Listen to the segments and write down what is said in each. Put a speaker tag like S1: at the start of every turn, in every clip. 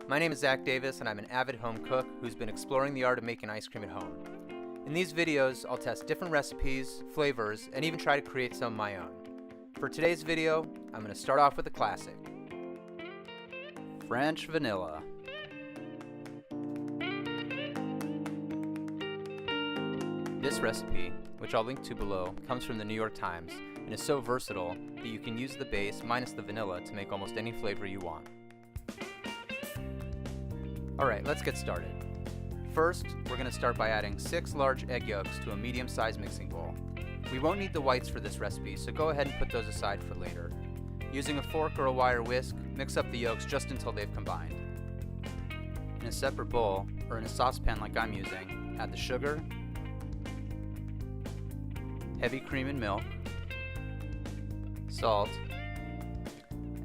S1: My name is Zach Davis and I'm an avid home cook who's been exploring the art of making ice cream at home. In these videos, I'll test different recipes, flavors, and even try to create some of my own. For today's video, I'm going to start off with a classic: French vanilla. This recipe, which I'll link to below, comes from the New York Times and is so versatile that you can use the base minus the vanilla to make almost any flavor you want. Alright, let's get started. First, we're going to start by adding 6 large egg yolks to a medium-sized mixing bowl. We won't need the whites for this recipe, so go ahead and put those aside for later. Using a fork or a wire whisk, mix up the yolks just until they've combined. In a separate bowl, or in a saucepan like I'm using, add the sugar, heavy cream and milk, salt,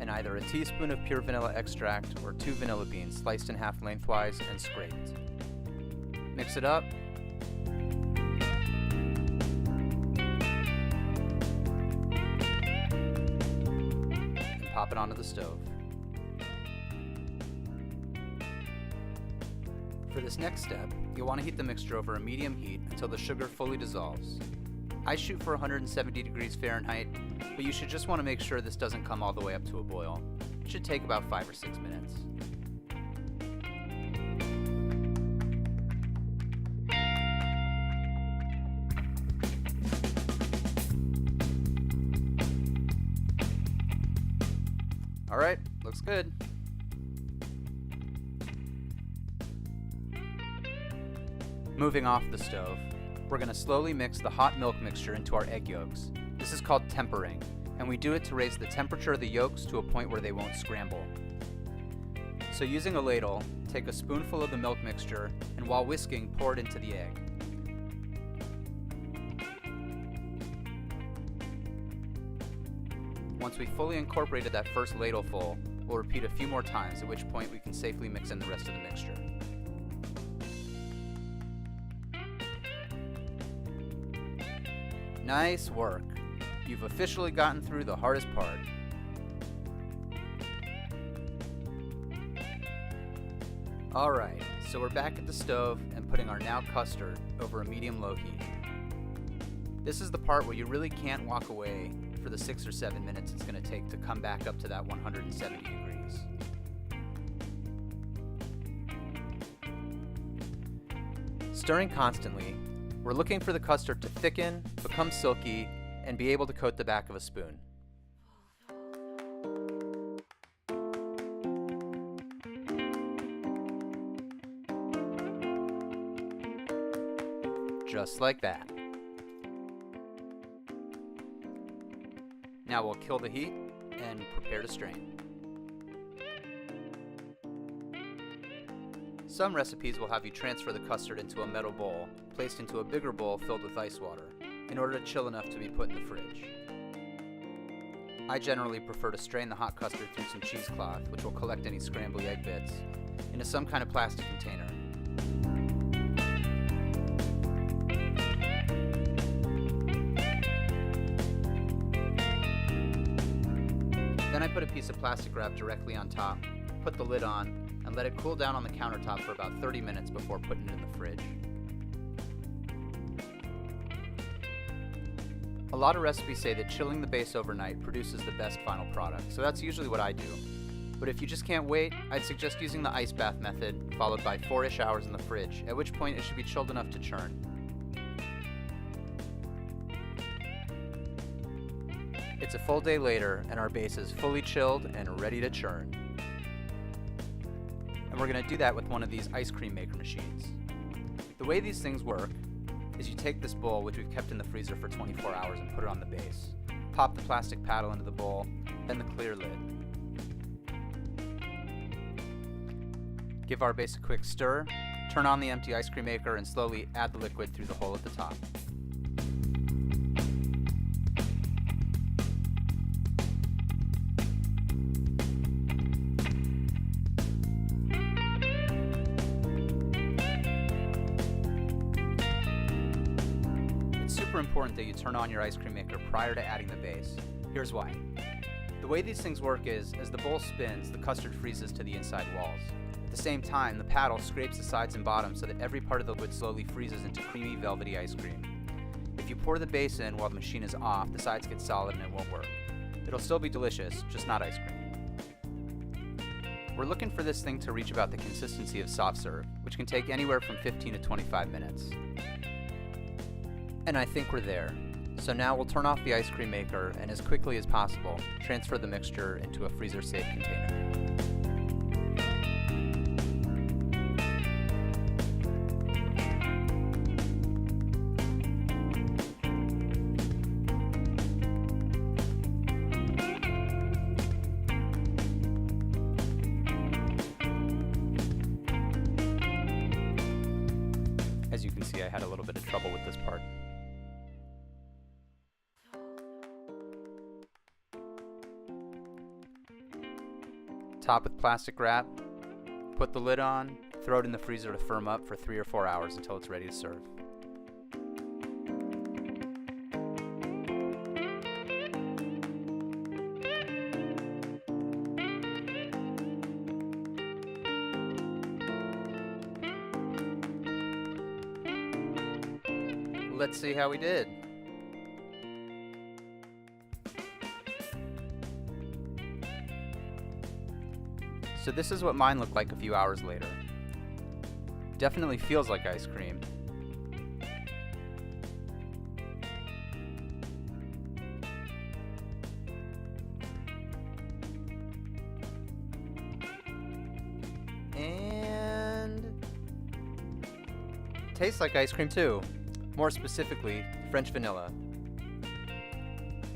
S1: and either a teaspoon of pure vanilla extract or 2 vanilla beans sliced in half lengthwise and scraped. Mix it up, and pop it onto the stove. For this next step, you'll want to heat the mixture over a medium heat until the sugar fully dissolves. I shoot for 170 degrees Fahrenheit, but you should just want to make sure this doesn't come all the way up to a boil. It should take about 5 or 6 minutes. Alright, looks good. Moving off the stove, we're going to slowly mix the hot milk mixture into our egg yolks. This is called tempering, and we do it to raise the temperature of the yolks to a point where they won't scramble. So using a ladle, take a spoonful of the milk mixture, and while whisking, pour it into the egg. Once we've fully incorporated that first ladleful, we'll repeat a few more times, at which point we can safely mix in the rest of the mixture. Nice work! You've officially gotten through the hardest part. Alright, so we're back at the stove and putting our now custard over a medium-low heat. This is the part where you really can't walk away for the 6 or 7 minutes it's going to take to come back up to that 170 degrees. Stirring constantly, we're looking for the custard to thicken, become silky, and be able to coat the back of a spoon. Just like that. Now we'll kill the heat and prepare to strain. Some recipes will have you transfer the custard into a metal bowl, placed into a bigger bowl filled with ice water, in order to chill enough to be put in the fridge. I generally prefer to strain the hot custard through some cheesecloth, which will collect any scrambled egg bits, into some kind of plastic container. Then I put a piece of plastic wrap directly on top, put the lid on, and let it cool down on the countertop for about 30 minutes before putting it in the fridge. A lot of recipes say that chilling the base overnight produces the best final product, so that's usually what I do. But if you just can't wait, I'd suggest using the ice bath method, followed by 4-ish hours in the fridge, at which point it should be chilled enough to churn. It's a full day later, and our base is fully chilled and ready to churn. And we're going to do that with one of these ice cream maker machines. The way these things work is you take this bowl, which we've kept in the freezer for 24 hours, and put it on the base. Pop the plastic paddle into the bowl, then the clear lid. Give our base a quick stir, turn on the empty ice cream maker, and slowly add the liquid through the hole at the top. Super important that you turn on your ice cream maker prior to adding the base. Here's why. The way these things work is, as the bowl spins, the custard freezes to the inside walls. At the same time, the paddle scrapes the sides and bottom so that every part of the liquid slowly freezes into creamy, velvety ice cream. If you pour the base in while the machine is off, the sides get solid and it won't work. It'll still be delicious, just not ice cream. We're looking for this thing to reach about the consistency of soft serve, which can take anywhere from 15 to 25 minutes. And I think we're there. So now we'll turn off the ice cream maker and as quickly as possible, transfer the mixture into a freezer-safe container. As you can see, I had a little bit of trouble with this part. Top with plastic wrap, put the lid on, throw it in the freezer to firm up for 3 or 4 hours until it's ready to serve. Let's see how we did. So this is what mine looked like a few hours later. Definitely feels like ice cream. And tastes like ice cream too. More specifically, French vanilla.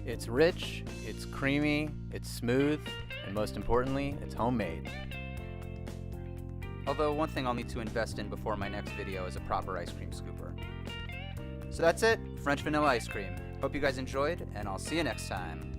S1: It's rich, it's creamy, it's smooth, and most importantly, it's homemade. Although one thing I'll need to invest in before my next video is a proper ice cream scooper. So that's it, French vanilla ice cream. Hope you guys enjoyed, and I'll see you next time.